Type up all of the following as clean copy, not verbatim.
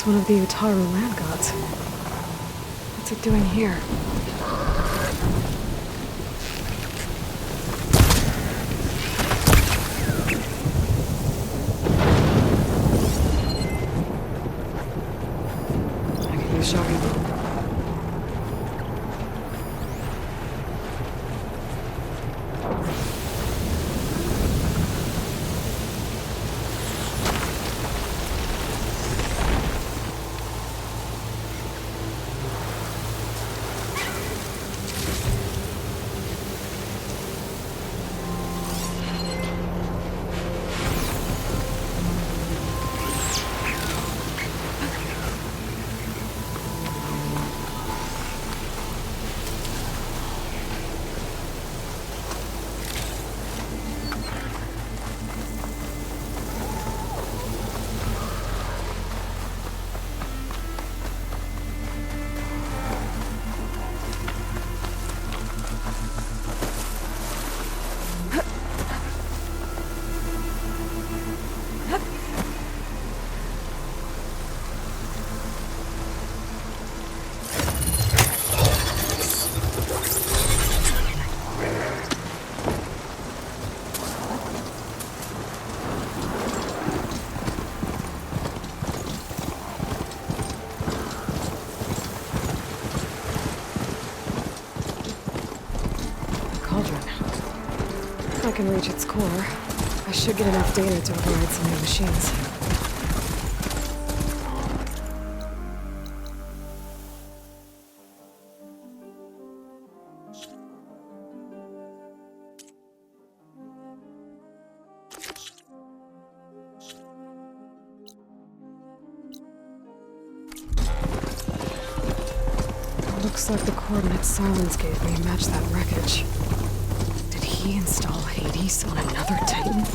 It's one of the Utaru land gods. What's it doing here? I can use shocking bolt. If I can reach its core, I should get enough data to override some new machines. Looks like the coordinates Silence gave me match that wreckage. Did he install Hades on another Titan?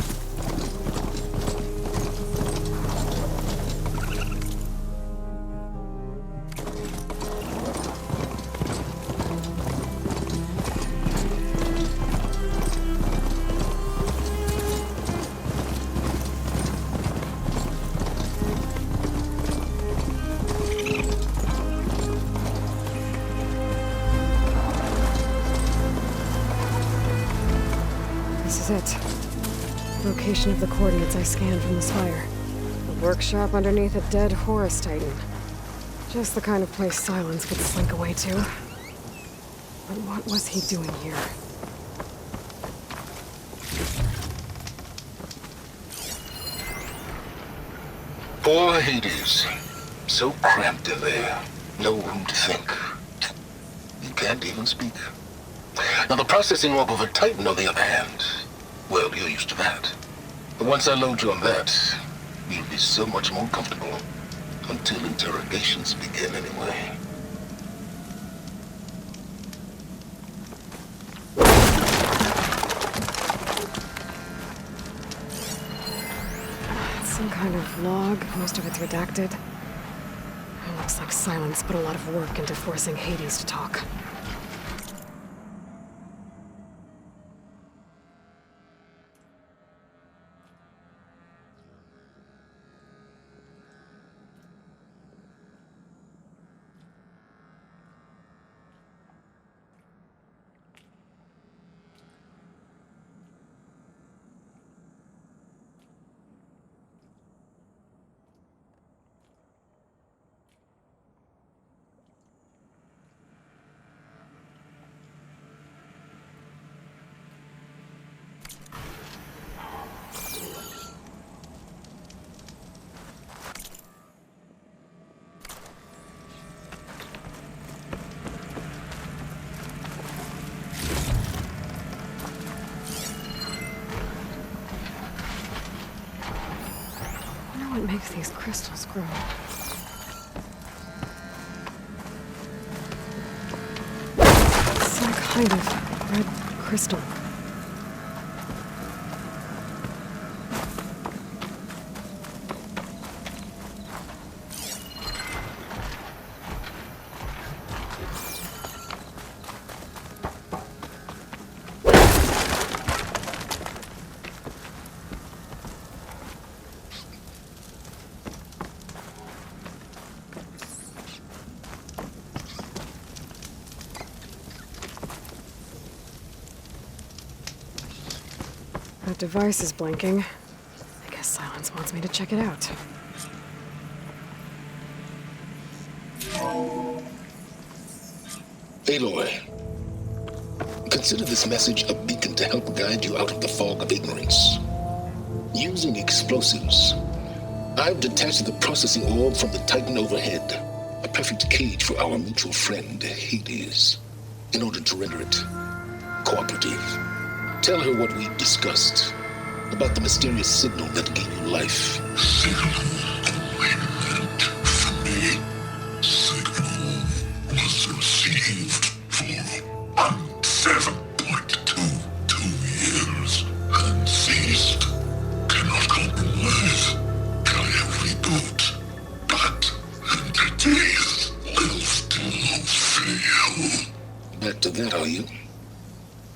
This is it. Location of the coordinates I scanned from the spire. A workshop underneath a dead Horus Titan. Just the kind of place Silence could slink away to. But what was he doing here? Poor Hades. So cramped in there. No room to think. You can't even speak. Now the processing warp of a Titan, on the other hand, well, you're used to that. But once I load you on that, you'll be so much more comfortable. Until interrogations begin anyway. Some kind of log, most of it's redacted. It looks like Silence put a lot of work into forcing Hades to talk. What makes these crystals grow? Some kind of red crystal. That device is blinking. I guess Silence wants me to check it out. Aloy, consider this message a beacon to help guide you out of the fog of ignorance. Using explosives, I've detached the processing orb from the Titan overhead, a perfect cage for our mutual friend, Hades, in order to render it cooperative. Tell her what we've discussed about the mysterious signal that gave you life. Signal only meant for me. Signal was received for 7.22 years and ceased. Cannot compromise. Gaia reboot. But entities will still fail. Back to that, are you?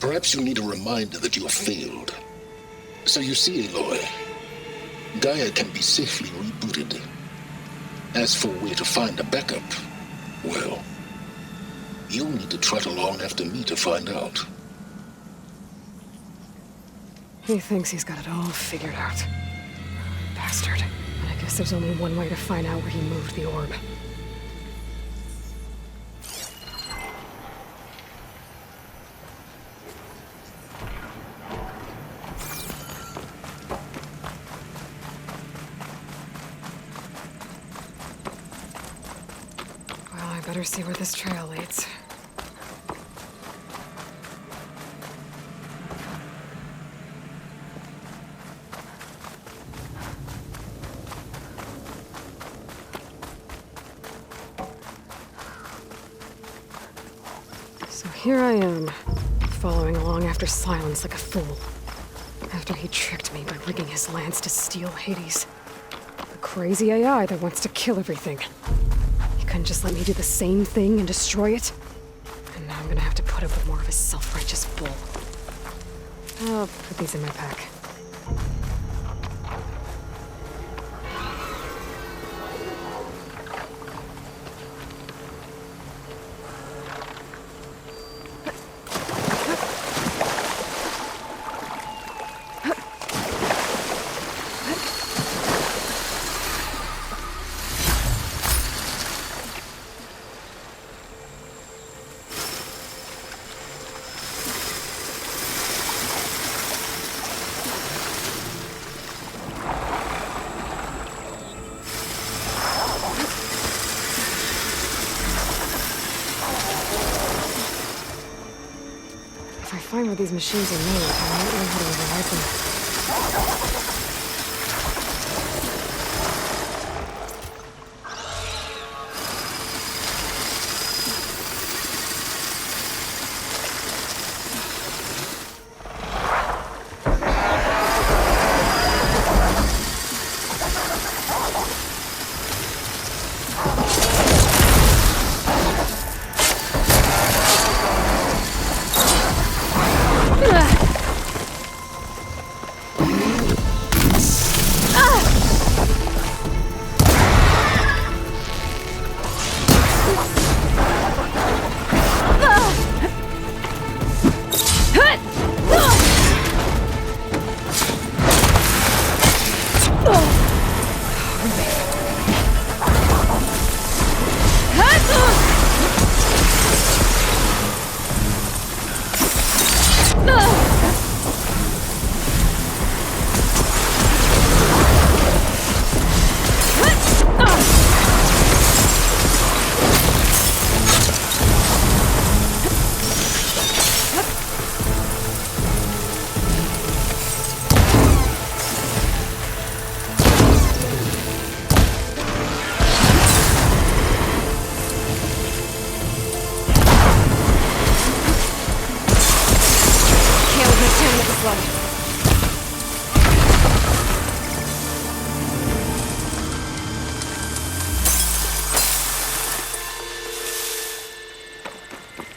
Perhaps you need a reminder that you have failed. So you see, Aloy, Gaia can be safely rebooted. As for where to find a backup, well, you'll need to trot along after me to find out. He thinks he's got it all figured out. Bastard. I guess there's only one way to find out where he moved the orb. Well, I better see where this trail leads. So here I am, following along after Silence like a fool. After he tricked me by rigging his lance to steal Hades. The crazy AI that wants to kill everything. He couldn't just let me do the same thing and destroy it? And now I'm gonna have to put up with more of his self-righteous bull. I'll put these in my pack. If I find where these machines are made, I might know how to override them.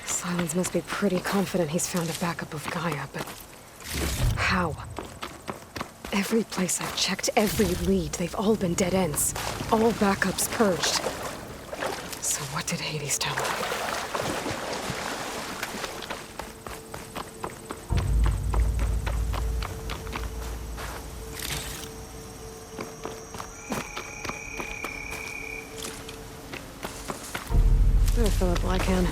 Silence must be pretty confident he's found a backup of Gaia, but how? Every place I've checked, every lead, they've all been dead ends. All backups purged. So what did Hades tell him? fill up while I can.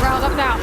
Riled up now.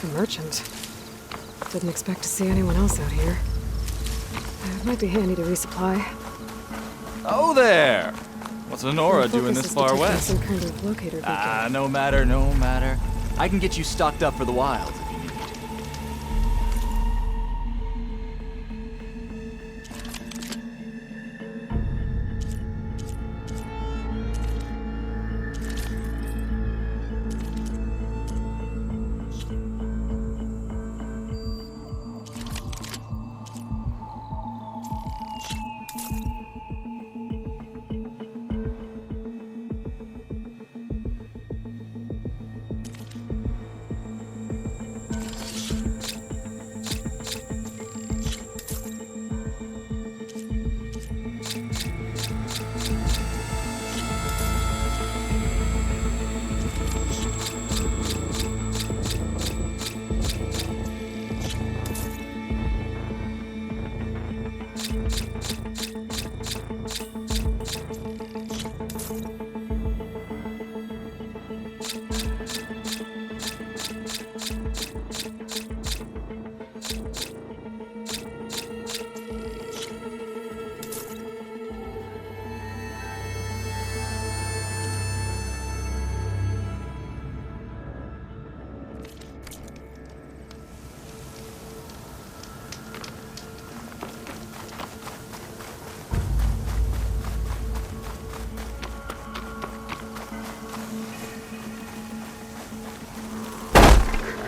The merchant. Didn't expect to see anyone else out here. It might be handy to resupply. Oh there! What's Honora doing this far west? Some kind of locator beacon. No matter, no matter. I can get you stocked up for the wild if you need.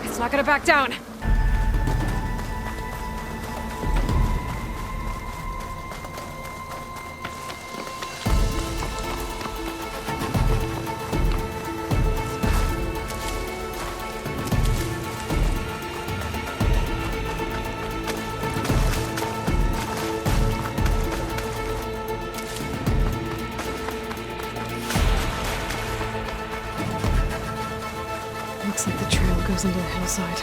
It's not gonna back down. goes into the hillside.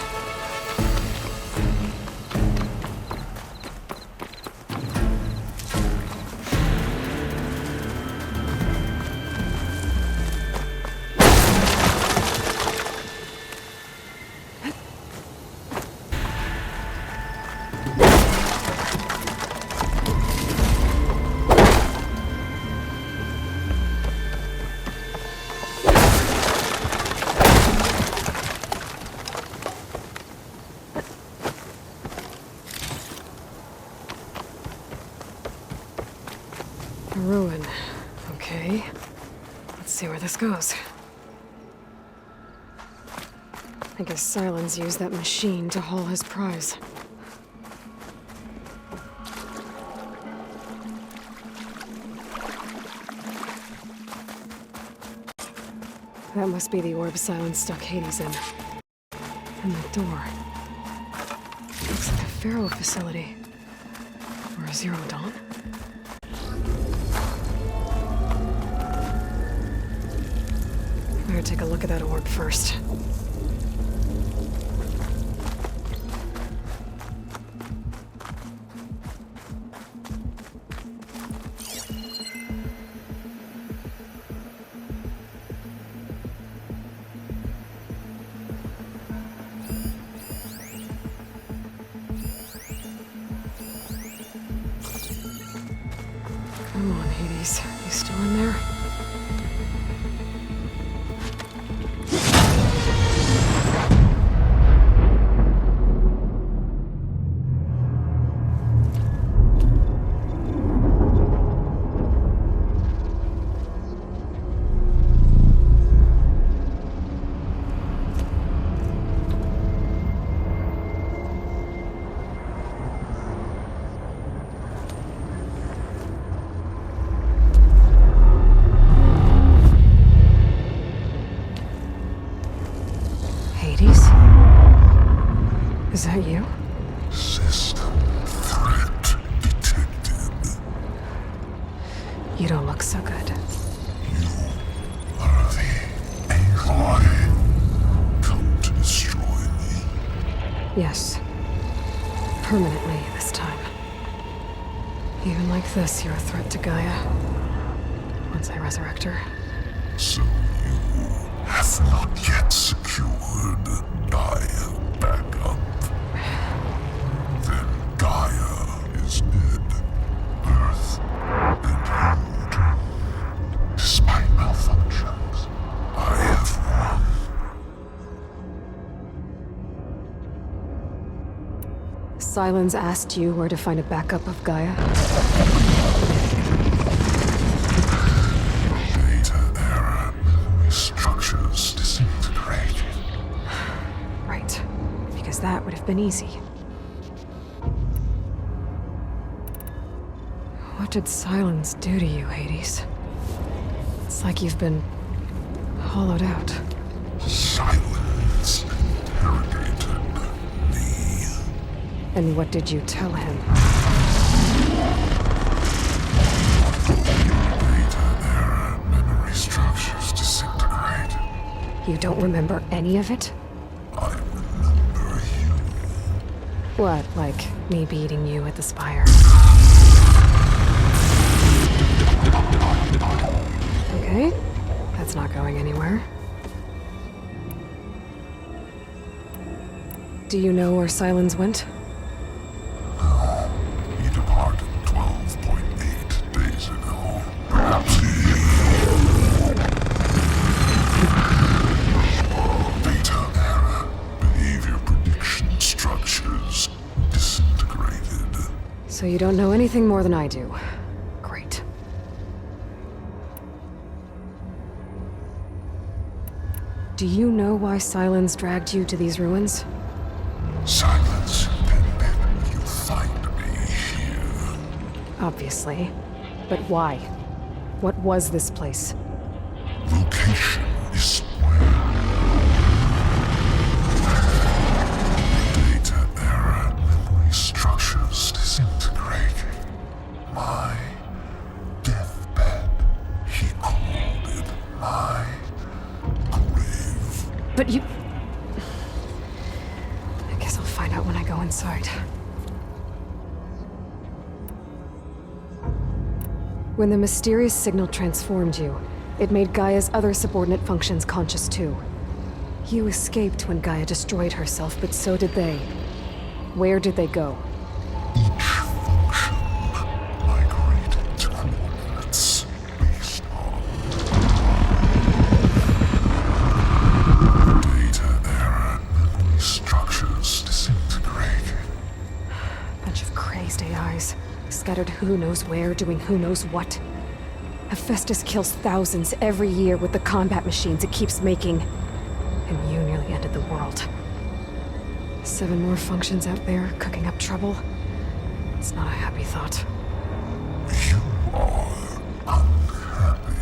A ruin. Okay. Let's see where this goes. I guess Silence used that machine to haul his prize. That must be the orb Silence stuck Hades in. And the door. Looks like a Pharaoh facility. Or a Zero Dawn? Better take a look at that orb first. Come on, Hades. You still in there? Hades? Is that you? System threat detected. You don't look so good. You are the Aloy. Come to destroy me. Yes. Permanently this time. Even like this, you're a threat to Gaia. Once I resurrect her. So you have not yet secured Gaia back up. Then Gaia is dead. Earth and you, despite malfunctions, I have won. Silence asked you where to find a backup of Gaia? Data error, memory structures disintegrated. Right. Because that would have been easy. What did Silence do to you, Hades? It's like you've been hollowed out. Silence interrogated me. And what did you tell him? Data error, memory structures disintegrated. You don't remember any of it? I remember you. What, like me beating you at the spire? Okay, that's not going anywhere. Do you know where Silence went? He departed 12.8 days ago. Perhaps data error, behavior prediction structures disintegrated. So you don't know anything more than I do. Great. Do you know why Silence dragged you to these ruins? Silence intended you find me here. Obviously. But why? What was this place? Location is where data error, memory structures disintegrated. My deathbed, he called it my grave. But you... inside. When the mysterious signal transformed you, it made Gaia's other subordinate functions conscious too. You escaped when Gaia destroyed herself, but so did they. Where did they go? Each function migrated to coordinates based on data error, memory structures disintegrating. Bunch of crazed AIs, scattered who knows where, doing who knows what. Hephaestus kills thousands every year with the combat machines it keeps making. And you nearly ended the world. 7 more functions out there, cooking up trouble. It's not a happy thought. You are unhappy.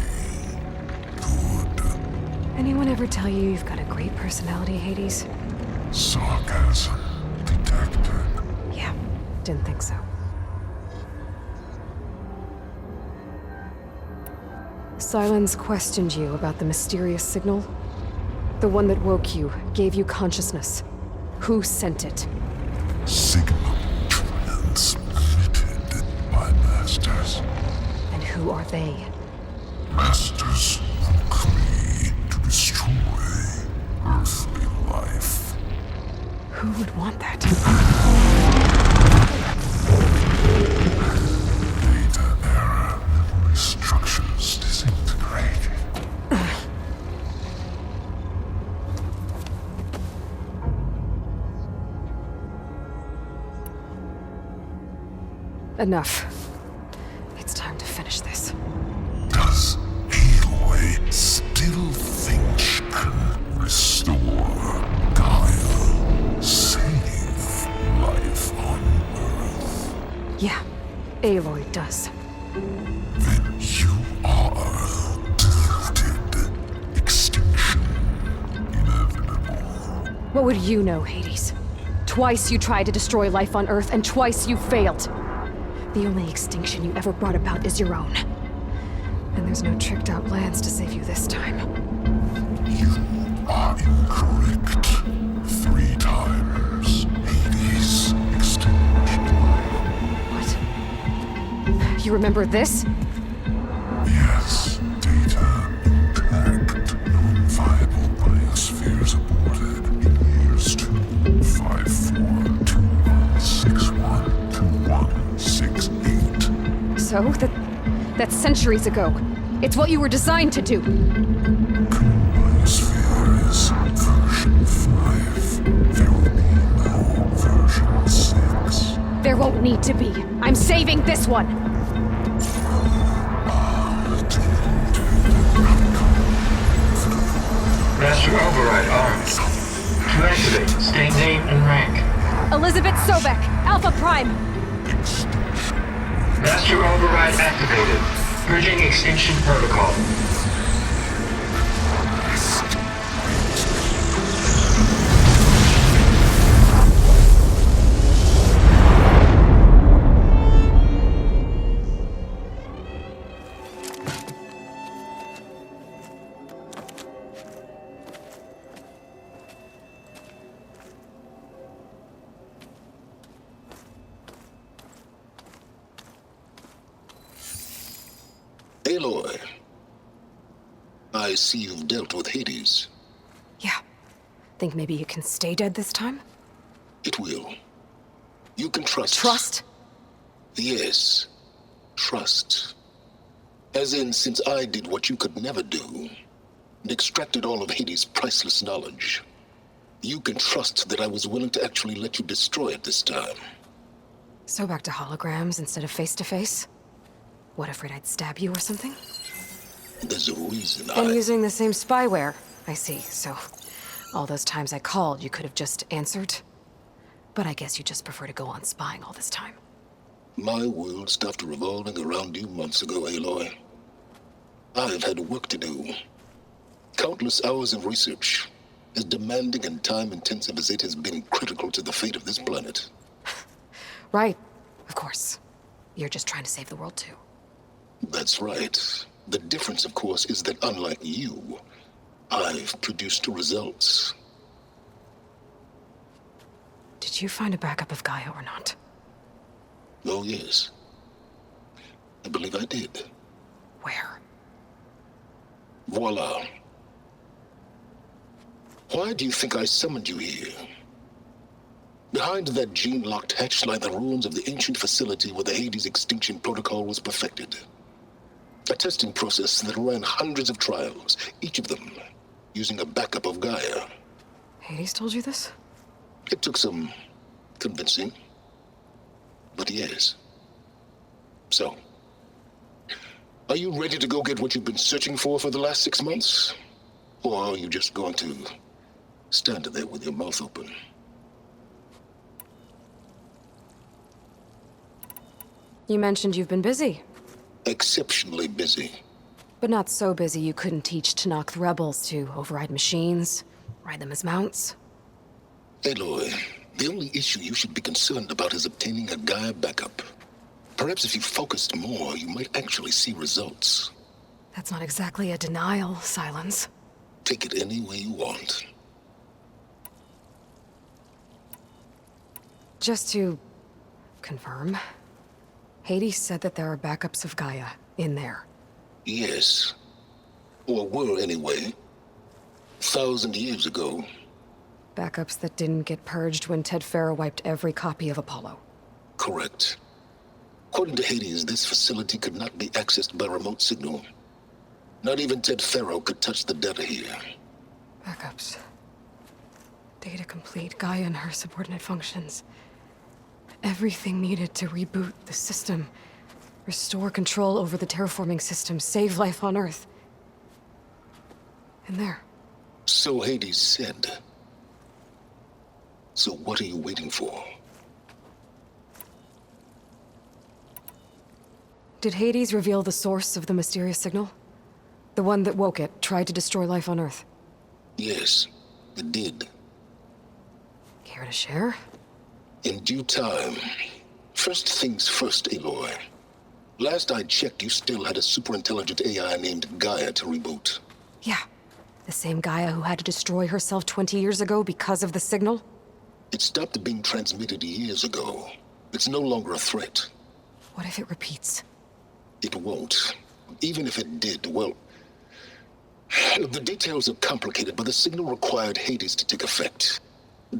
Good. Anyone ever tell you you've got a great personality, Hades? Sarcasm detected. Yeah, didn't think so. Silence questioned you about the mysterious signal. The one that woke you, gave you consciousness. Who sent it? Signal transmitted by masters. And who are they? Masters who create to destroy earthly life. Who would want that? Data error, memory structures disintegrating. Enough. It's time to finish this. Does Aloy still think she can restore Gaia? Save life on Earth? Yeah, Aloy does. Then you are deluded. Extinction inevitable. What would you know, Hades? Twice you tried to destroy life on Earth, and twice you failed. The only extinction you ever brought about is your own. And there's no tricked-out plans to save you this time. You are incorrect. 3 times. Hades extinguished life. What? You remember this? Yes, data intact. Non-viable biospheres aborted in years 254, 2161, 2168. So, that's centuries ago. It's what you were designed to do. Biosphere is version 5. There will be no version 6. There won't need to be. I'm saving this one. Master override armed. To activate, state name and rank. Elizabeth Sobek, Alpha Prime. Master override activated. Purging extinction protocol. Aloy, I see you've dealt with Hades. Yeah. Think maybe you can stay dead this time? It will. You can trust. Trust? Yes. Trust. As in, since I did what you could never do, and extracted all of Hades' priceless knowledge, you can trust that I was willing to actually let you destroy it this time. So back to holograms instead of face-to-face? What, afraid I'd stab you or something? There's a reason And using the same spyware. I see, so all those times I called, you could have just answered? But I guess you just prefer to go on spying all this time. My world stopped revolving around you months ago, Aloy. I've had work to do. Countless hours of research, as demanding and time-intensive as it has been critical to the fate of this planet. Right, of course. You're just trying to save the world too. That's right. The difference, of course, is that unlike you, I've produced results. Did Did you find a backup of Gaia or not? Oh, yes. I believe I did. Where? Voila. Why do you think I summoned you here? Behind that gene-locked hatch lie the ruins of the ancient facility where the Hades extinction protocol was perfected. A testing process that ran hundreds of trials, each of them using a backup of Gaia. Hades told you this? It took some convincing, but yes. So, are you ready to go get what you've been searching for the last 6 months? Or are you just going to stand there with your mouth open? You mentioned you've been busy. Exceptionally busy. But not so busy you couldn't teach Tanakh rebels to override machines, ride them as mounts. Aloy, the only issue you should be concerned about is obtaining a Gaia backup. Perhaps if you focused more, you might actually see results. That's not exactly a denial, Silence. Take it any way you want. Just to confirm, Hades said that there are backups of Gaia in there. Yes. Or were anyway. 1,000 years ago. Backups that didn't get purged when Ted Farrow wiped every copy of Apollo. Correct. According to Hades, this facility could not be accessed by remote signal. Not even Ted Farrow could touch the data here. Backups. Data complete, Gaia and her subordinate functions. Everything needed to reboot the system. Restore control over the terraforming system, save life on Earth. And there. So Hades said. So what are you waiting for? Did Hades reveal the source of the mysterious signal? The one that woke it, tried to destroy life on Earth? Yes, it did. Care to share? In due time. First things first, Aloy. Last I checked, you still had a superintelligent AI named Gaia to reboot. Yeah. The same Gaia who had to destroy herself 20 years ago because of the signal? It stopped being transmitted years ago. It's no longer a threat. What if it repeats? It won't. Even if it did, well... The details are complicated, but the signal required Hades to take effect.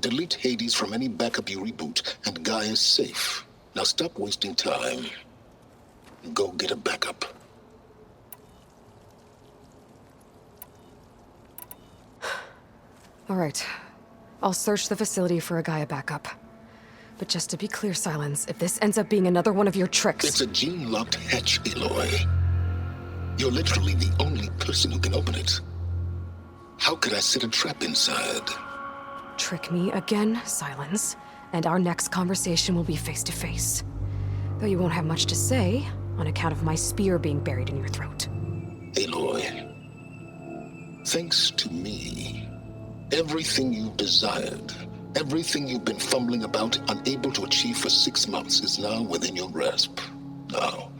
Delete Hades from any backup you reboot, and Gaia's safe. Now stop wasting time. Go get a backup. All right. I'll search the facility for a Gaia backup. But just to be clear, Silence, if this ends up being another one of your tricks... It's a gene-locked hatch, Aloy. You're literally the only person who can open it. How could I set a trap inside? Trick me again, Silence, and our next conversation will be face-to-face. Though you won't have much to say, on account of my spear being buried in your throat. Aloy, thanks to me, everything you desired, everything you've been fumbling about, unable to achieve for 6 months, is now within your grasp. Now,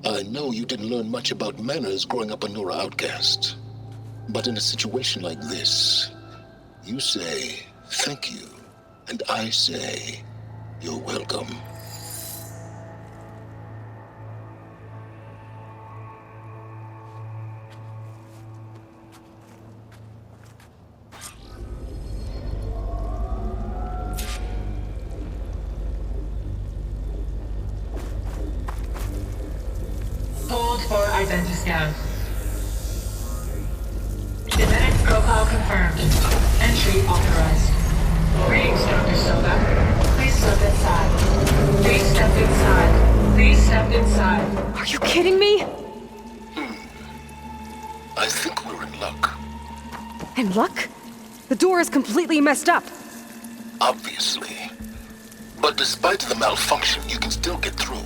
I know you didn't learn much about manners growing up a Nora outcast. But in a situation like this, you say, thank you, and I say, you're welcome. Hold for identity scan. Genetic profile confirmed. Entry authorized. Greetings, Dr. Soda. Please step inside. Please step inside. Please step inside. Are you kidding me? I think we're in luck. In luck? The door is completely messed up. Obviously. But despite the malfunction, you can still get through.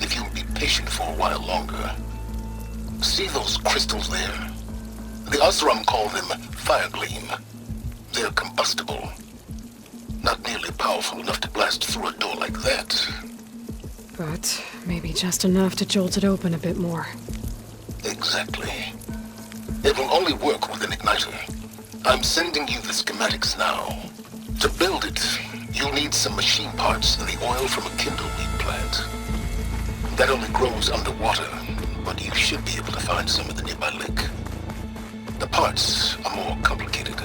If you'll be patient for a while longer. See those crystals there? The Osram call them fire gleam. They're combustible. Not nearly powerful enough to blast through a door like that. But maybe just enough to jolt it open a bit more. Exactly. It will only work with an igniter. I'm sending you the schematics now. To build it, You'll need some machine parts and the oil from a kindleweed plant. That only grows underwater, but you should be able to find some in the nearby lake. The parts are more complicated.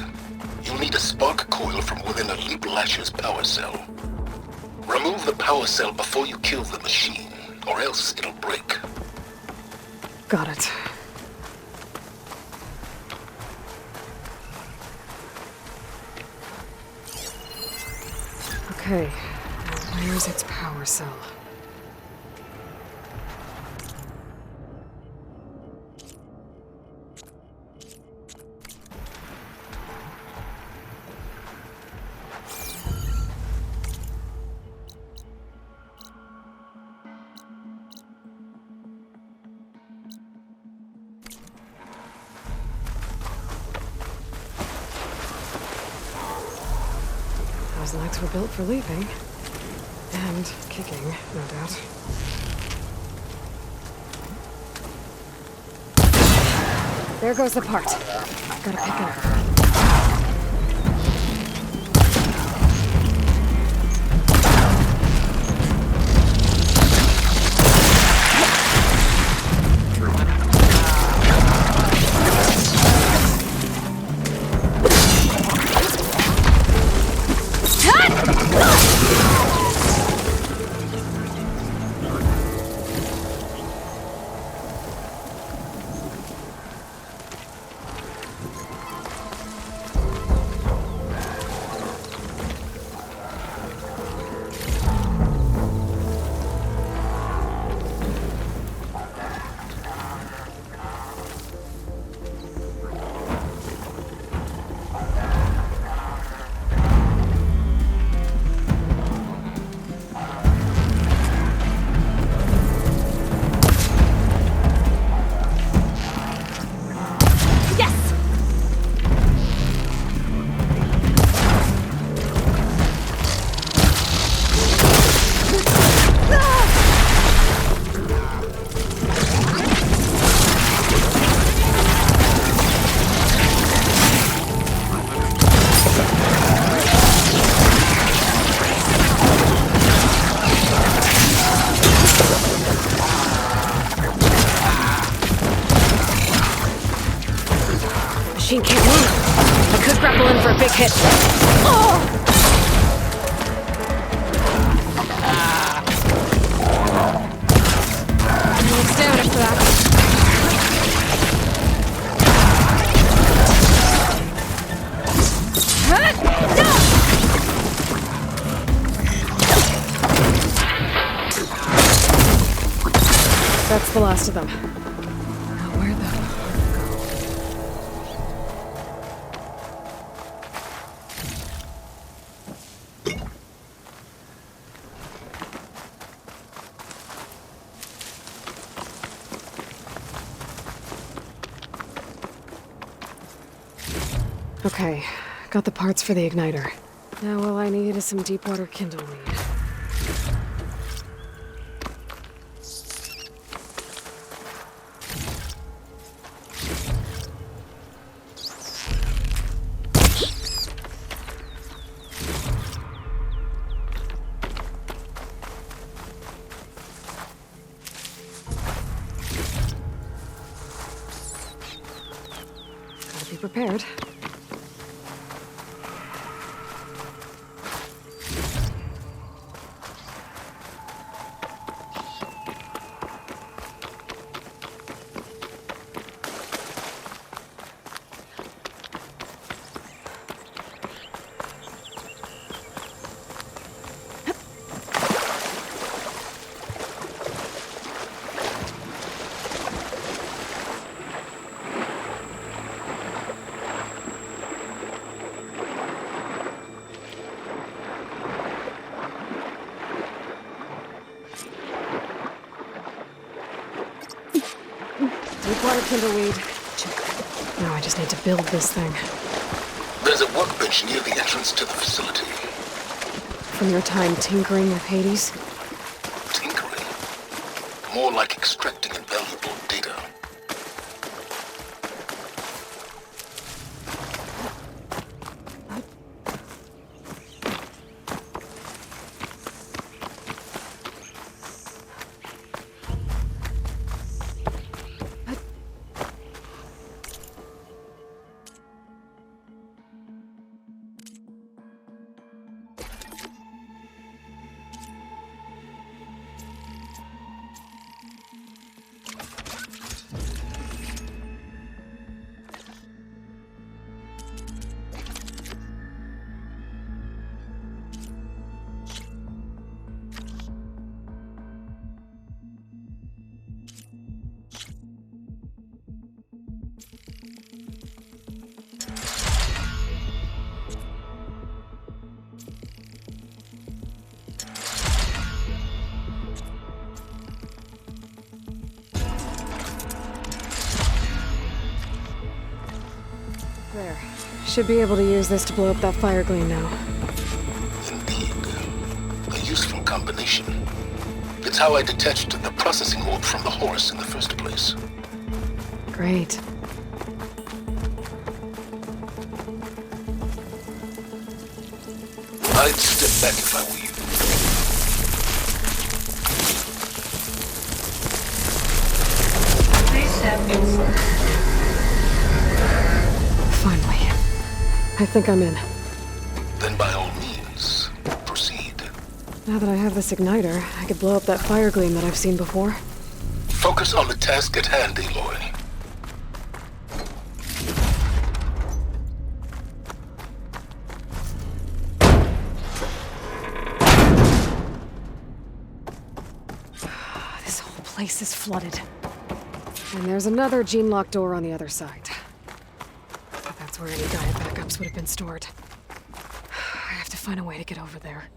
You'll need a spark coil from within a Leap Lasher's power cell. Remove the power cell before you kill the machine, or else it'll break. Got it. Okay, now where's its power cell? Those legs were built for leaping. And kicking, no doubt. There goes the part. Gotta pick it up. Machine can't move. I could grapple in for a big hit. Oh! No stamina for that. That's the last of them. Now where the heart go? Okay, got the parts for the igniter. Now all I need is some deep water kindleweed. Gotta be prepared. Deep water kindleweed. Check. Now I just need to build this thing. There's a workbench near the entrance to the facility. From your time tinkering with Hades? Tinkering? More like extracting invaluable data. There. Should be able to use this to blow up that fire gleam now. Indeed. A useful combination. It's how I detached the processing orb from the horse in the first place. Great. I'd step back if I were you. Please step inside. Finally. I think I'm in. Then by all means, proceed. Now that I have this igniter, I could blow up that fire gleam that I've seen before. Focus on the task at hand, Aloy. This whole place is flooded. And there's another gene-locked door on the other side. That's where any diet backups would have been stored. I have to find a way to get over there.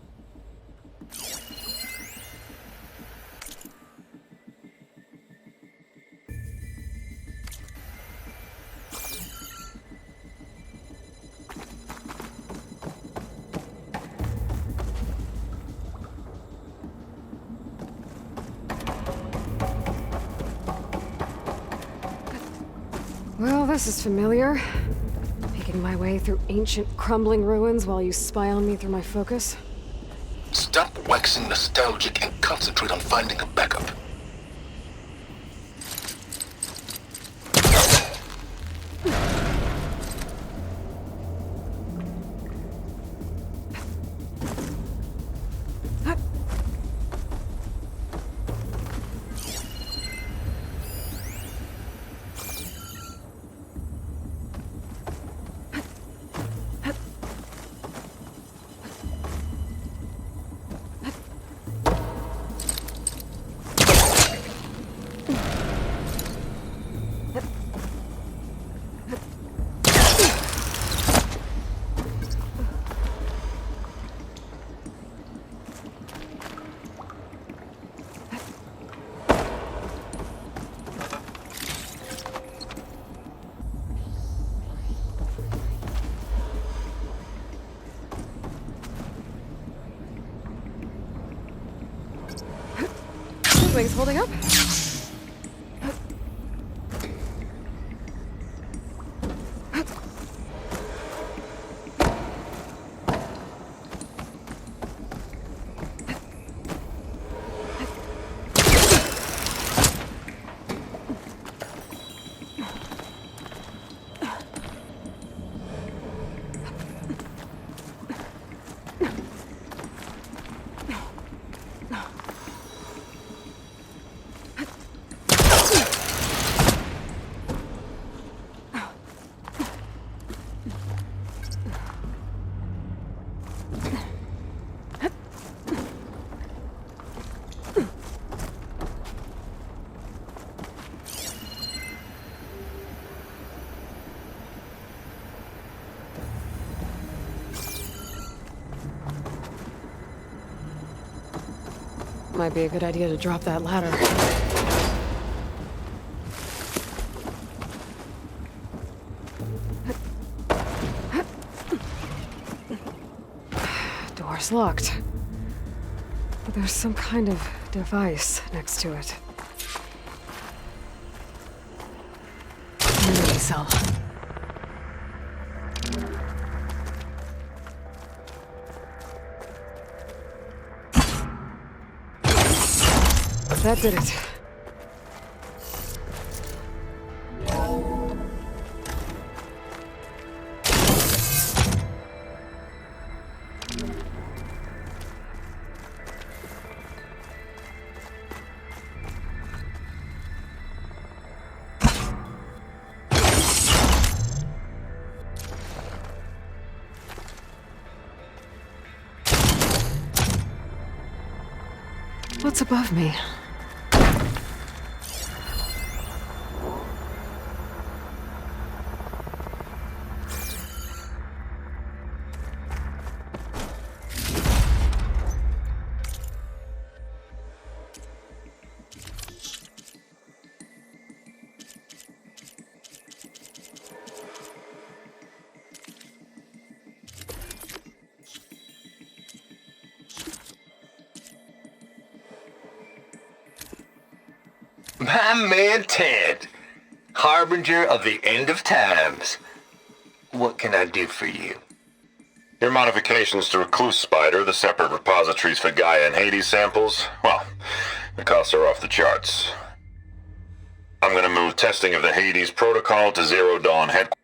Well, this is familiar. Making my way through ancient, crumbling ruins while you spy on me through my focus. Stop waxing nostalgic and concentrate on finding a backup. Wings holding up? Might be a good idea to drop that ladder. Door's locked. But there's some kind of device next to it. Memory cell. That did it. What's above me? My man Ted, harbinger of the end of times. What can I do for you? Your modifications to Recluse Spider, the separate repositories for Gaia and Hades samples, well, the costs are off the charts. I'm gonna move testing of the Hades protocol to Zero Dawn headquarters.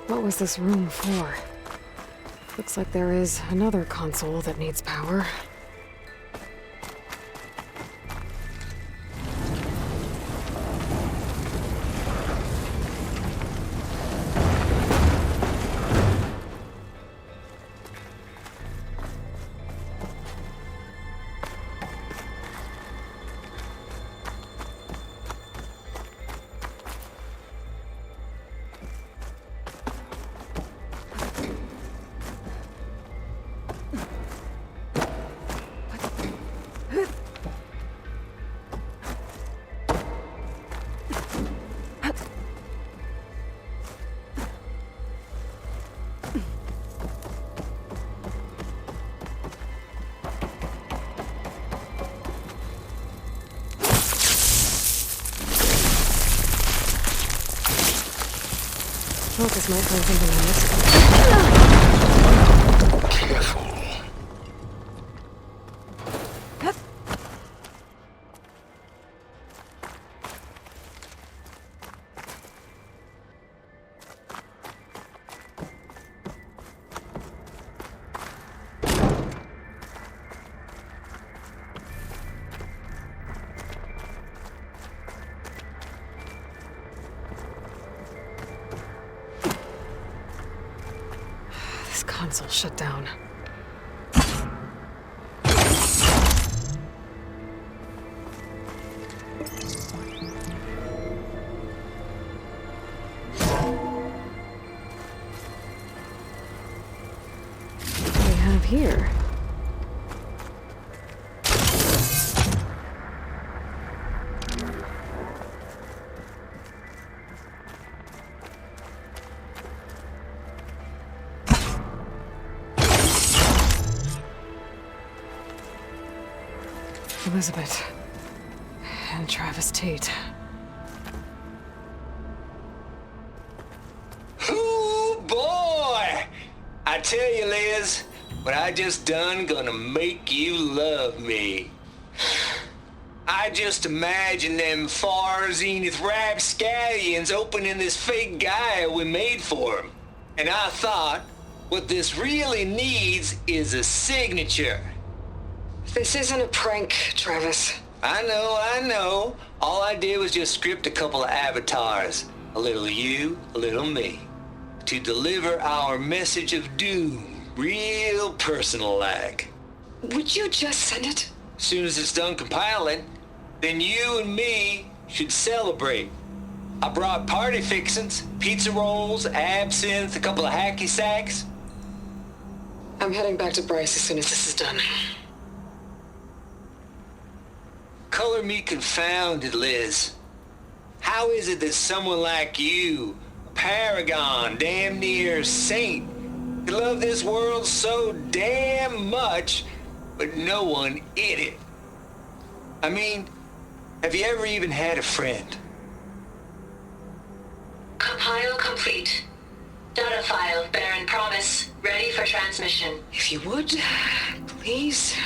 What was this room for? Looks like there is another console that needs power. Focus might find something on this. Careful. This console shut down. What do we have here? Elizabeth and Travis Tate. Ooh, boy! I tell you, Liz, what I just done gonna make you love me. I just imagine them far zenith rapscallions opening this fake Gaia we made for 'em. And I thought, what this really needs is a signature. This isn't a prank, Travis. I know. All I did was just script a couple of avatars. A little you, a little me. To deliver our message of doom, real personal-like. Would you just send it? Soon as it's done compiling, then you and me should celebrate. I brought party fixins, pizza rolls, absinthe, a couple of hacky sacks. I'm heading back to Bryce as soon as this is done. Color me confounded, Liz. How is it that someone like you, a paragon, damn near saint, can love this world so damn much, but no one in it? I mean, have you ever even had a friend? Compile complete. Data file, Baron Promise, ready for transmission. If you would, please.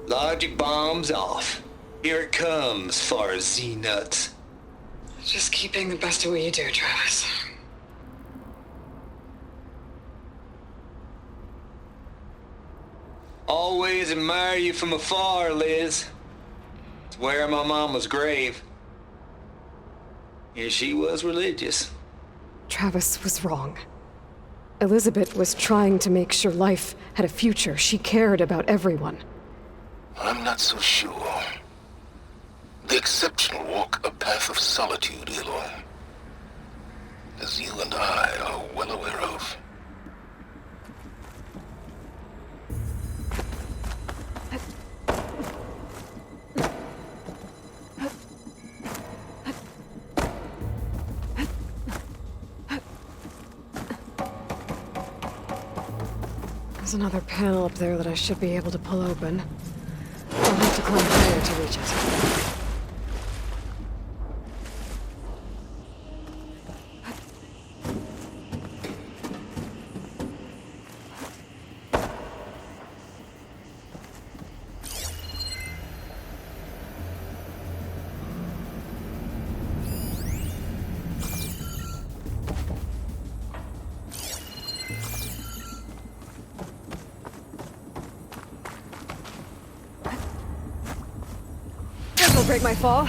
Logic bombs off. Here it comes, far as Z-nuts. Just keep being the best at what you do, Travis. Always admire you from afar, Liz. It's where my mama's grave. Yeah, she was religious. Travis was wrong. Elizabeth was trying to make sure life had a future. She cared about everyone. I'm not so sure. The exceptional walk a path of solitude, Aloy. As you and I are well aware of. There's another panel up there that I should be able to pull open. I'll have to climb higher to reach it. This'll break my fall.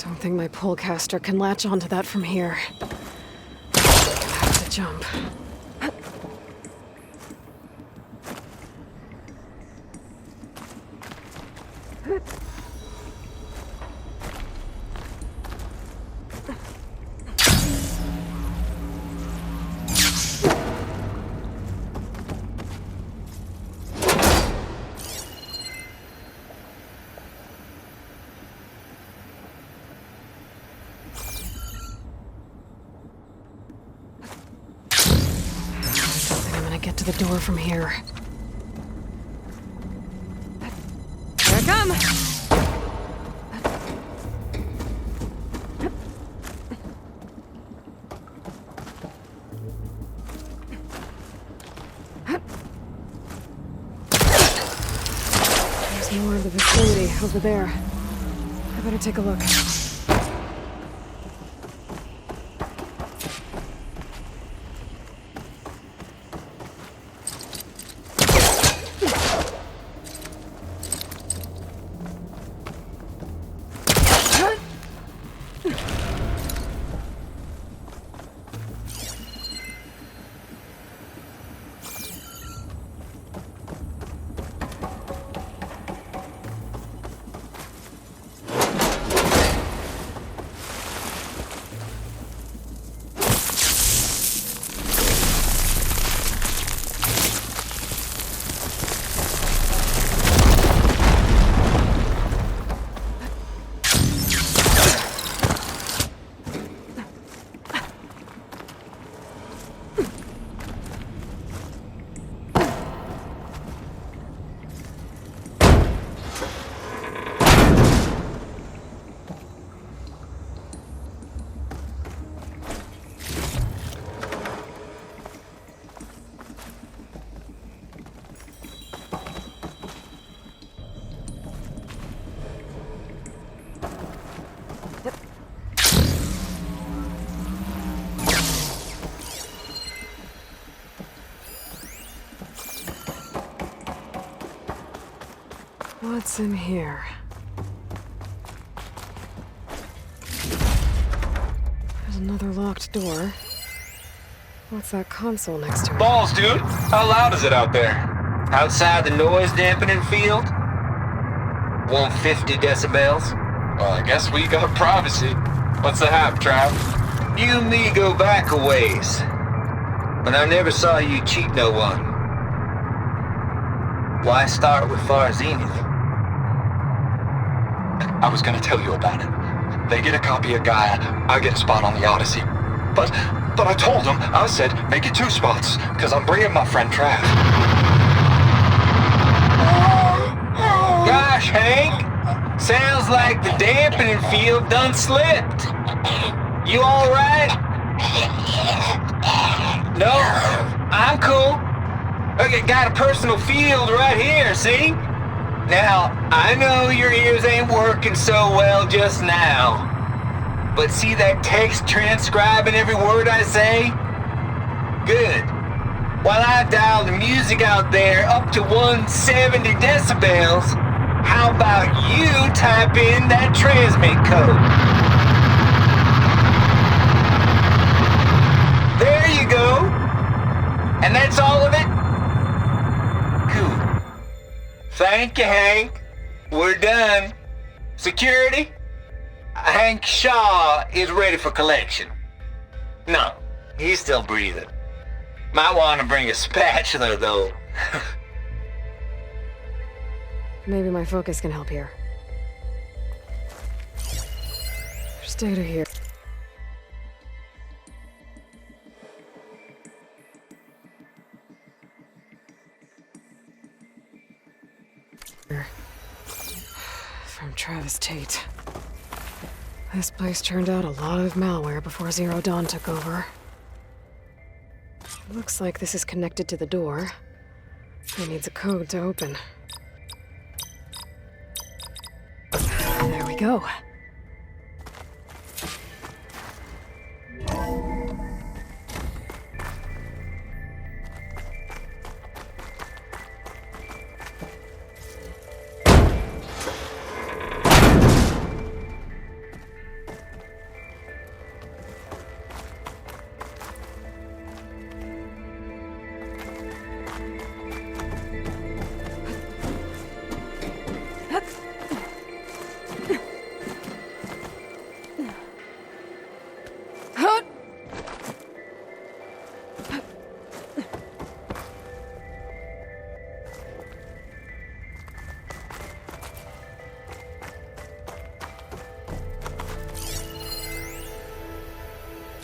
I think my pullcaster can latch onto that from here. I have to jump. Get to the door from here. Here I come! More of the vicinity over there. I better take a look. What's in here? There's another locked door. What's that console next to it? Balls, dude. How loud is it out there? Outside the noise dampening field? 150 decibels? Well, I guess we got privacy. What's the hap, Trav? You and me go back a ways. But I never saw you cheat no one. Why start with Far Zenith? I was gonna tell you about it. They get a copy of Gaia, I get a spot on the Odyssey. But I told them, I said, make it 2 spots, because I'm bringing my friend Trav. Gosh, Hank. Sounds like the dampening field done slipped. You alright? No, I'm cool. Okay, got a personal field right here, see? Now, I know your ears ain't working so well just now. But see that text transcribing every word I say? Good. While I dial the music out there up to 170 decibels, how about you type in that transmit code? There you go. And that's all of it? Cool. Thank you, Hank. We're done. Security? Hank Shaw is ready for collection. No, he's still breathing. Might want to bring a spatula, though. Maybe my focus can help here. There's data here. From Travis Tate. This place turned out a lot of malware before Zero Dawn took over. Looks like this is connected to the door. It needs a code to open. There we go.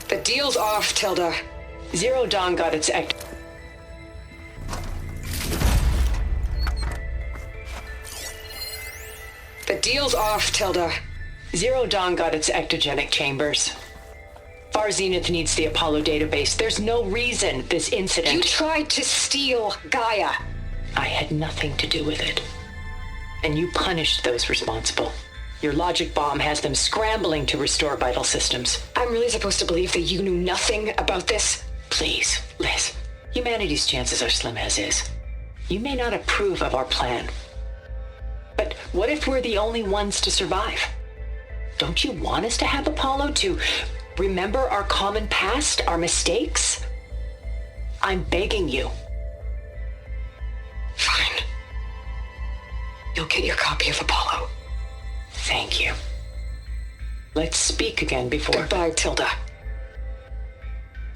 The deal's off, Tilda. Zero Dawn got its The deal's off, Tilda. Zero Dawn got its ectogenic chambers. Far Zenith needs the Apollo database. There's no reason this incident... You tried to steal Gaia. I had nothing to do with it. and you punished those responsible. Your logic bomb has them scrambling to restore vital systems. I'm really supposed to believe that you knew nothing about this? Please, Liz. Humanity's chances are slim as is. You may not approve of our plan. But what if we're the only ones to survive? Don't you want us to have Apollo to remember our common past, our mistakes? I'm begging you. Fine. You'll get your copy of Apollo. Thank you. Let's speak again before... Goodbye, Tilda.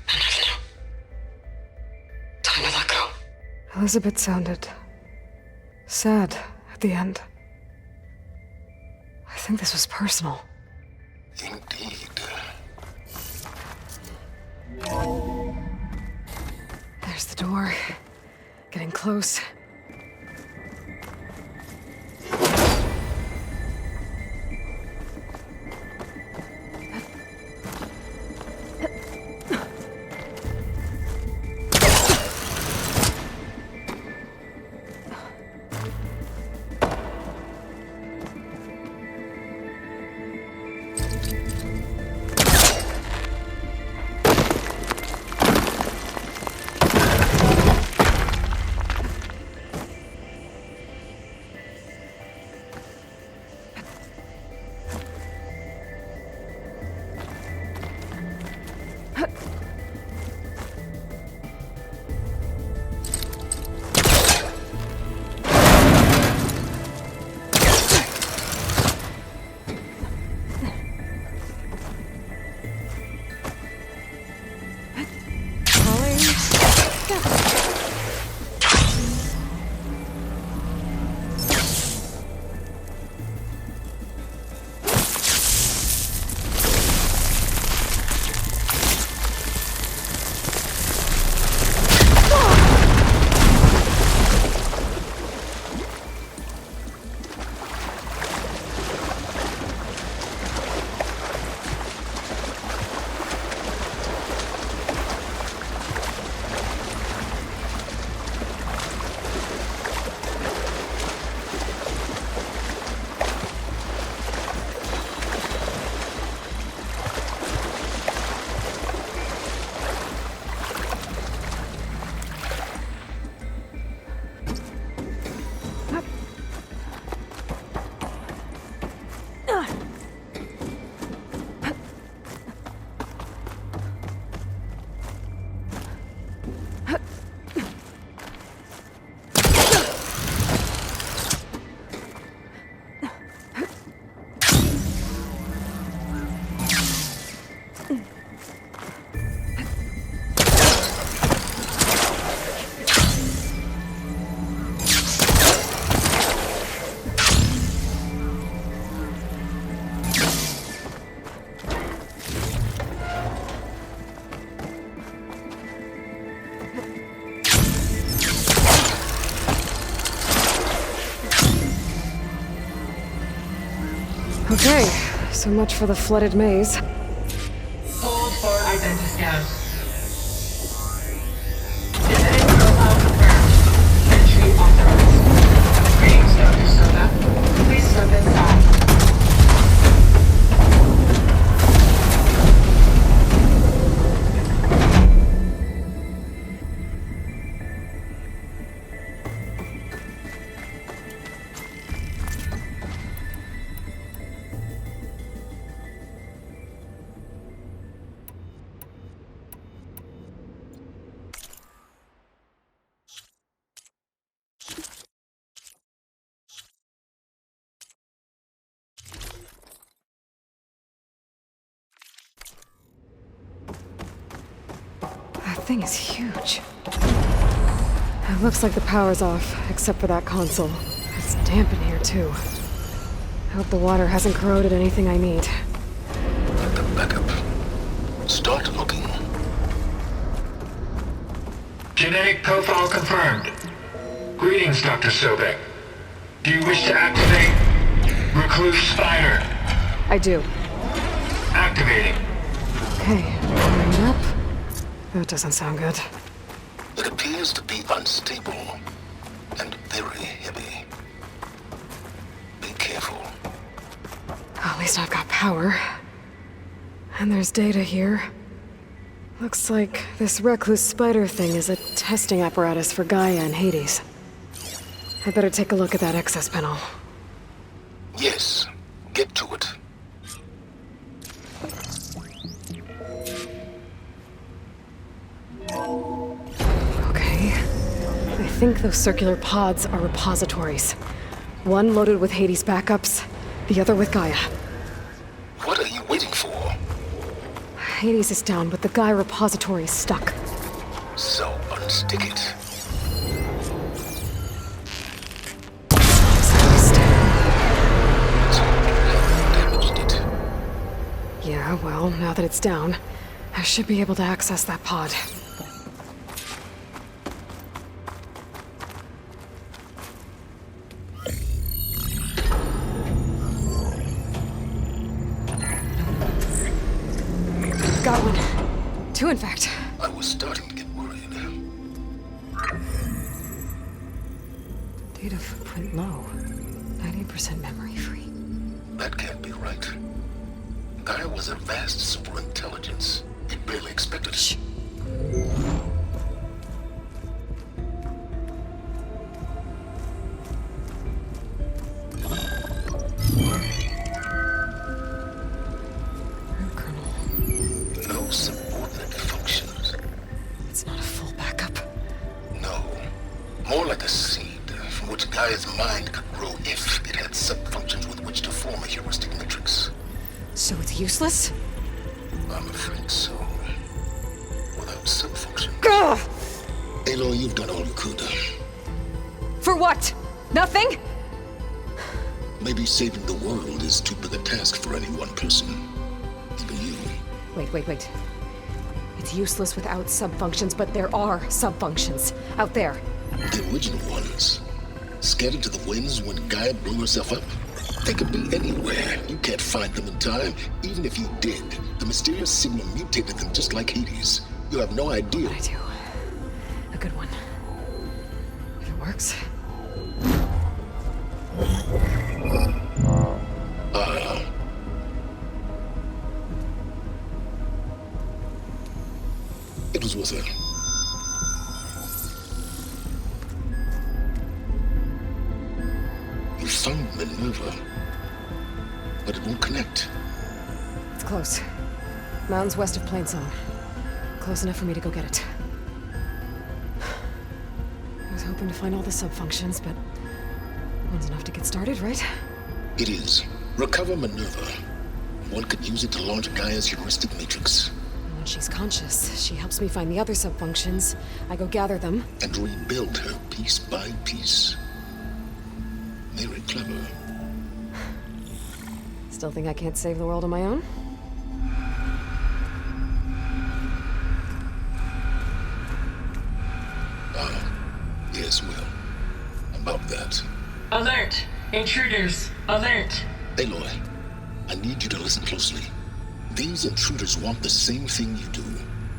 I never know. Time to let go. Elizabeth sounded sad at the end. I think this was personal. Indeed. There's the door. Getting close. Okay, so much for the flooded maze. Hold for identiscan. Genetic profile confirmed. Entry authorized. Greetings, Dr. Soda. Please step inside. That thing is huge. It looks like the power's off, except for that console. It's damp in here, too. I hope the water hasn't corroded anything I need. Backup. Start looking. Genetic profile confirmed. Greetings, Dr. Sobek. Do you wish to activate Recluse Spider? I do. Activating. Okay, bring up. That doesn't sound good. It appears to be unstable and very heavy. least I've got power. And there's data here. Looks like this recluse spider thing is a testing apparatus for Gaia and Hades. I better take a look at that access panel. Yes, get to it. Okay. I think those circular pods are repositories. One loaded with Hades backups, the other with Gaia. What are you waiting for? Hades is down, but the Gaia repository is stuck. So unstick it. Damaged it. Yeah, well, now that it's down, I should be able to access that pod. Got one. Two, in fact. I was starting to get worried. Data footprint low. 90% memory free. That can't be right. Gaia was a vast superintelligence. It barely expected it. No subordinate functions. It's not a full backup. No. More like a seed from which Gaia's mind could grow if it had sub-functions with which to form a heuristic matrix. So it's useless? I'm afraid so. Without sub-function. Ugh! Aloy, you've done all you could. For what? Nothing? Maybe saving the world is too big a task for any one person. Even you. Wait. It's useless without sub-functions, but there are sub-functions out there. The original ones. Scattered to the winds when Gaia blew herself up. They could be anywhere. You can't find them in time. Even if you did, the mysterious signal mutated them just like Hades. You have no idea. I do. A good one. If it works. It was worth it. You found Minerva, but it won't connect. It's close. Mountains west of Plainsong. Close enough for me to go get it. I was hoping to find all the sub-functions, but one's enough to get started, right? It is. Recover Minerva. One could use it to launch Gaia's heuristic matrix. When she's conscious, she helps me find the other sub-functions. I go gather them. And rebuild her piece by piece. Very clever. Still think I can't save the world on my own? Yes, well, about that. Alert! Intruders! Alert! Aloy, I need you to listen closely. These intruders want the same thing you do.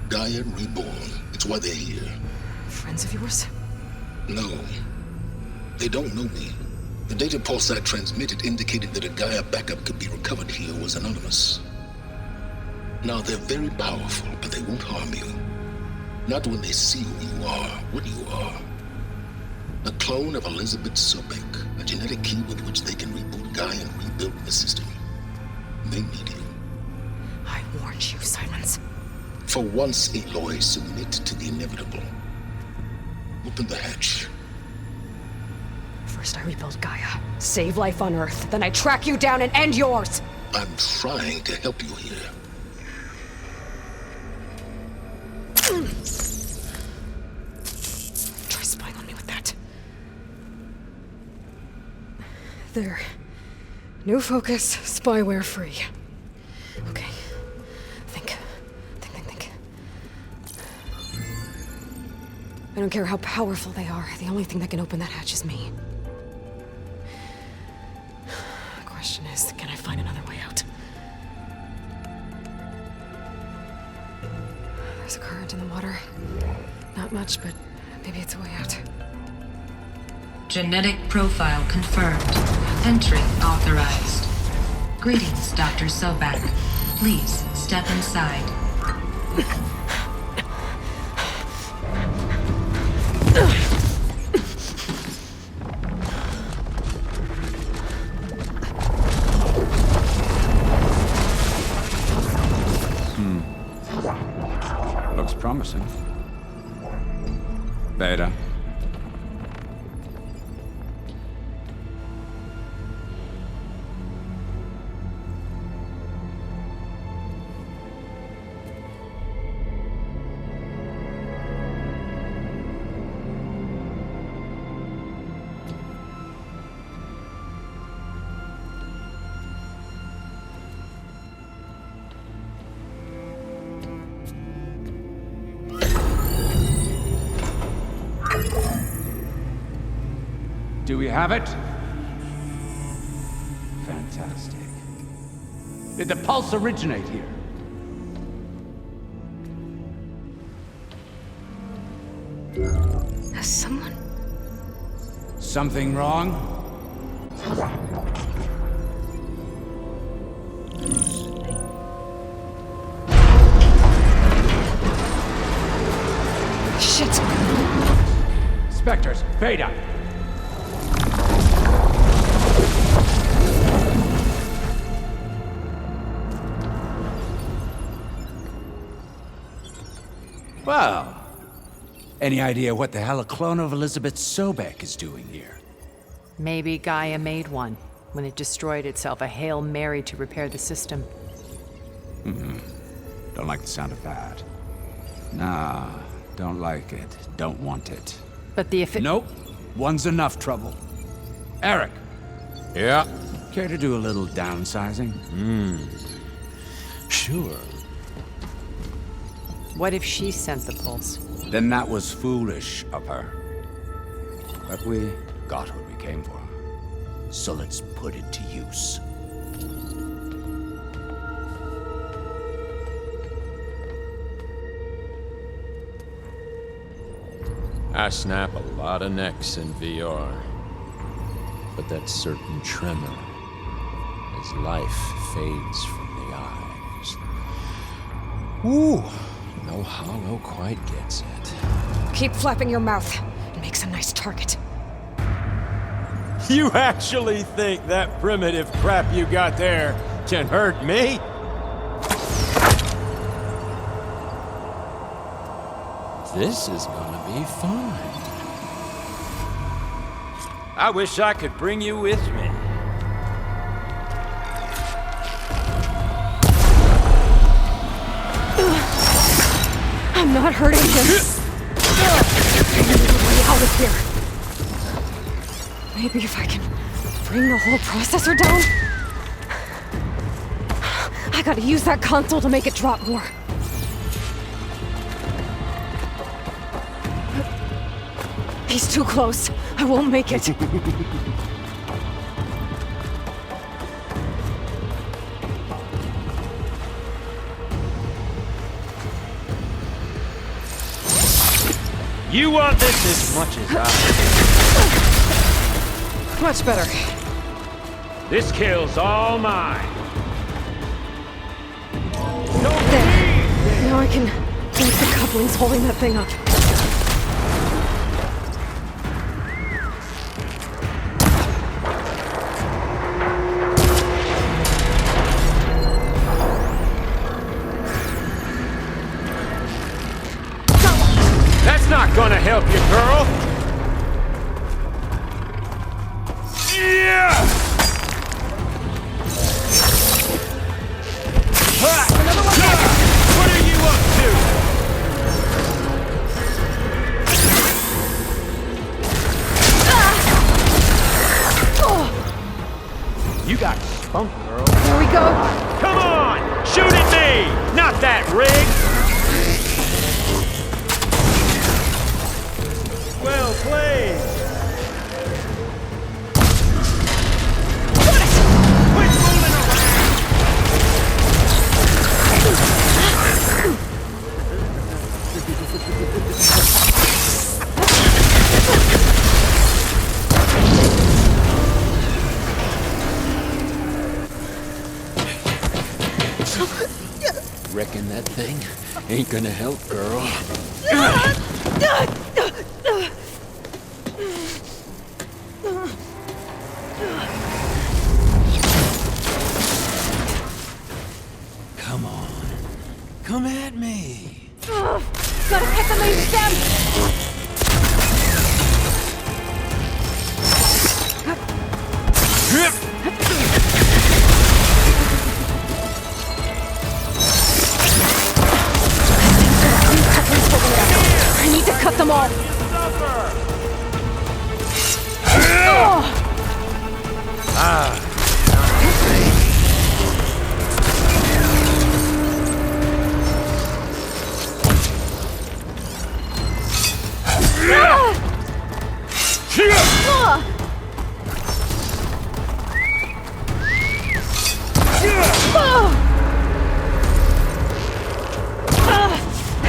Gaia reborn. It's why they're here. Friends of yours? No. They don't know me. The data pulse I transmitted indicated that a Gaia backup could be recovered here was anonymous. Now, they're very powerful, but they won't harm you. Not when they see who you are, what you are. A clone of Elizabeth Sobek, a genetic key with which they can reboot Gaia and rebuild the system. They need you. I warned you, Silence. For once, Aloy, submit to the inevitable. Open the hatch. First I rebuild Gaia, save life on Earth, then I track you down and end yours! I'm trying to help you here. Try spying on me with that. There. New focus, spyware free. Okay. Think. I don't care how powerful they are. The only thing that can open that hatch is me. The question is, can I find another way out? There's a current in the water. Not much, but maybe it's a way out. Genetic profile confirmed. Entry authorized. Greetings, Dr. Sobek. Please step inside. Looks promising. Beta. Do we have it? Fantastic. Did the pulse originate here? Has someone... Something wrong? Shit! Spectres, Beta! Well, any idea what the hell a clone of Elizabeth Sobek is doing here? Maybe Gaia made one. When it destroyed itself, a Hail Mary to repair the system. Don't like the sound of that. Nah, don't like it. Don't want it. But the Nope. One's enough trouble. Eric. Yeah? Care to do a little downsizing? Sure. What if she sent the pulse? Then that was foolish of her. But we got what we came for. So let's put it to use. I snap a lot of necks in VR. But that certain tremor as life fades from the eyes. Ooh, no hollow quite gets it. Keep flapping your mouth. It makes a nice target. You actually think that primitive crap you got there can hurt me? This is gonna be fun. I wish I could bring you with me. I'm not hurting him. I need a way out of here. Maybe if I can bring the whole processor down? I gotta use that console to make it drop more. He's too close. I won't make it. You want this as much as I do. Much better. This kill's all mine. There. Now I can think the coupling's holding that thing up. Not gonna help you, girl. Yeah! Another one back. What are you up to? You got spunk, girl. There we go. Come on! Shoot at me! Not that rig! Well played! Quit fooling Fighting ain't gonna help, girl. Come on. Come at me. Gotta hit the main stem! I need to cut them all!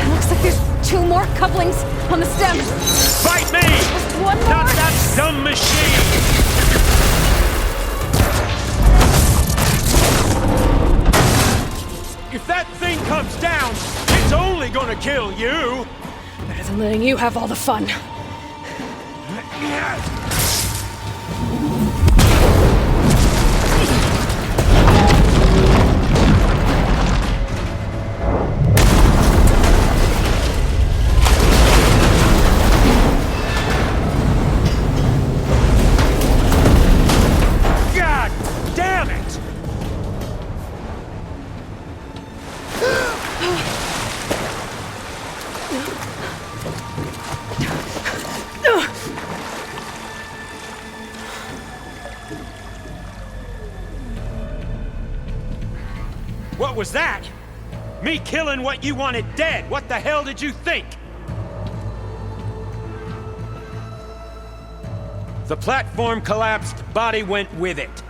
Looks like there's 2 more couplings on the stem. Fight me! Just 1 more! Not that dumb machine! If that thing comes down, it's only gonna kill you! Better than letting you have all the fun. God damn it! What was that? Me killing what you wanted dead. What the hell did you think? The platform collapsed, body went with it.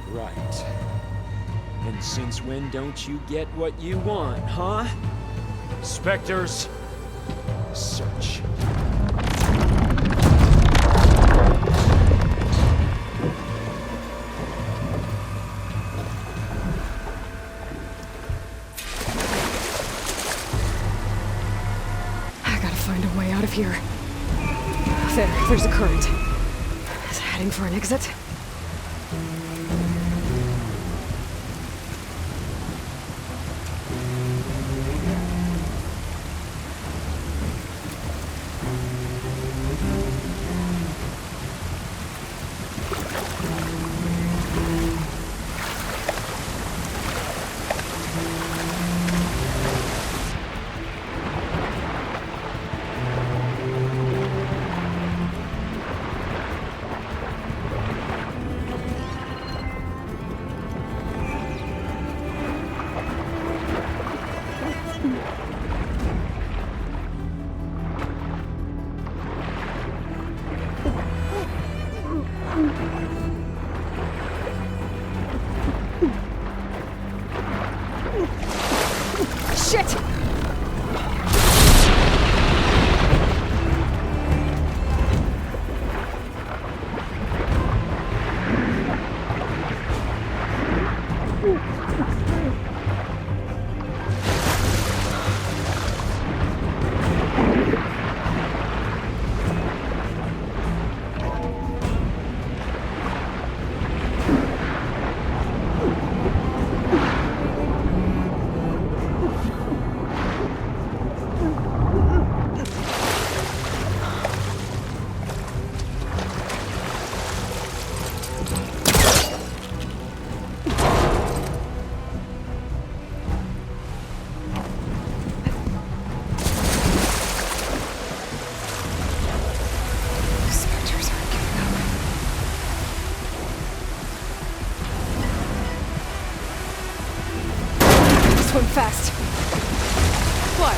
Right. And since when don't you get what you want, huh? Spectres, Search. I gotta find a way out of here. There's a current. Is it heading for an exit? Shit! Swim fast. What?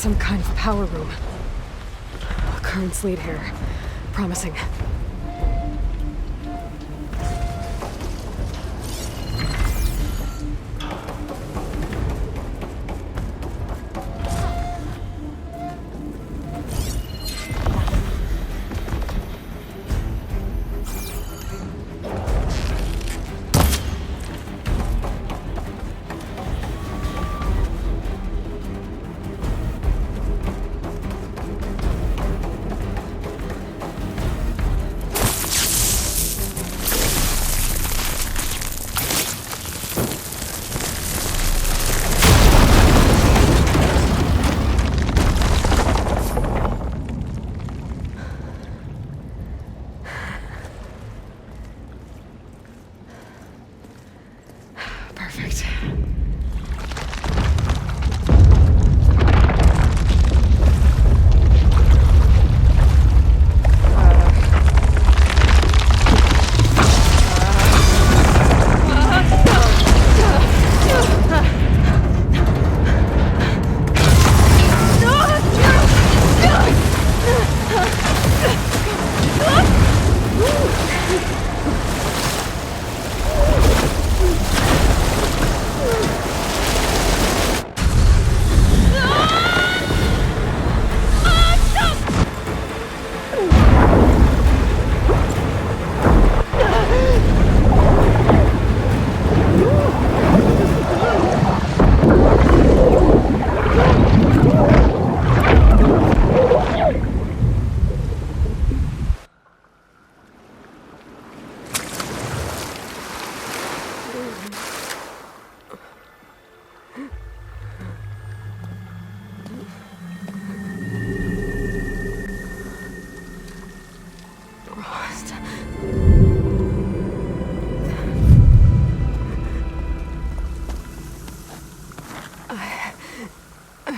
Some kind of power room. Currents lead here. Promising. Perfect.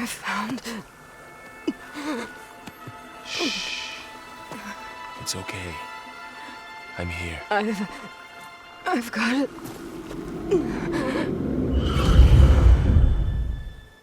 I found... Shh. It's okay. I'm here. I've got it.